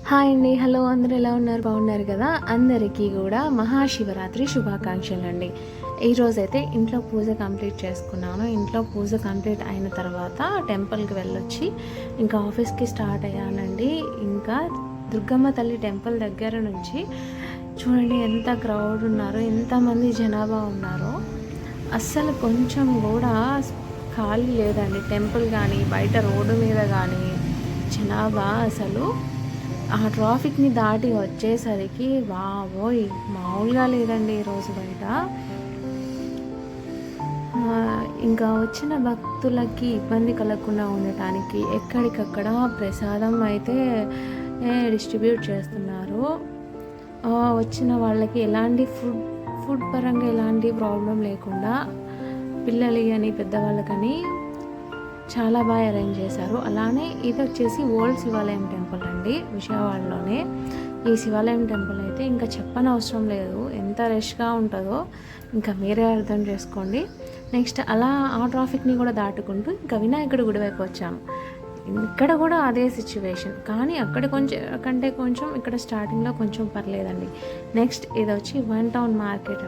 Hi అండి. Hello, అందరూ ఎలా ఉన్నారు? బాగున్నారు కదా? అందరికీ కూడా మహాశివరాత్రి శుభాకాంక్షలు అండి. ఈరోజైతే ఇంట్లో పూజ కంప్లీట్ చేసుకున్నాను. ఇంట్లో పూజ కంప్లీట్ అయిన తర్వాత టెంపుల్కి వెళ్ళొచ్చి ఇంకా ఆఫీస్కి స్టార్ట్ అయ్యానండి. ఇంకా దుర్గమ్మ తల్లి టెంపుల్ దగ్గర నుంచి చూడండి ఎంత క్రౌడ్ ఉన్నారో, ఎంతమంది జనాభా ఉన్నారో. అస్సలు కొంచెం కూడా ఖాళీ లేదండి. టెంపుల్ కానీ బయట రోడ్డు మీద కానీ జనాభా అసలు ఆ ట్రాఫిక్ని దాటి వచ్చేసరికి బాబోయ్ మామూలుగా లేదండి ఈరోజు బయట. ఇంకా వచ్చిన భక్తులకి ఇబ్బంది కలగకుండా ఉండటానికి ఎక్కడికక్కడ ప్రసాదం అయితే డిస్ట్రిబ్యూట్ చేస్తున్నారు. వచ్చిన వాళ్ళకి ఎలాంటి ఫుడ్ పరంగా ఎలాంటి ప్రాబ్లం లేకుండా పిల్లలు కానీ పెద్దవాళ్ళకని చాలా బాగా అరేంజ్ చేశారు. అలానే ఇది వచ్చేసి ఓల్డ్ శివాలయం టెంపుల్ అండి, విజయవాడలోనే. ఈ శివాలయం టెంపుల్ అయితే ఇంకా చెప్పనవసరం లేదు, ఎంత రష్గా ఉంటుందో ఇంకా మీరే అర్థం చేసుకోండి. నెక్స్ట్ అలా ఆ ట్రాఫిక్ని కూడా దాటుకుంటూ ఇంకా వినాయకుడి గుడి వైపు వచ్చాము. ఇక్కడ కూడా అదే సిచ్యువేషన్, కానీ అక్కడ కొంచెం కంటే కొంచెం ఇక్కడ స్టార్టింగ్లో కొంచెం పర్లేదండి. నెక్స్ట్ ఇది వచ్చి 1 టౌన్ మార్కెట్.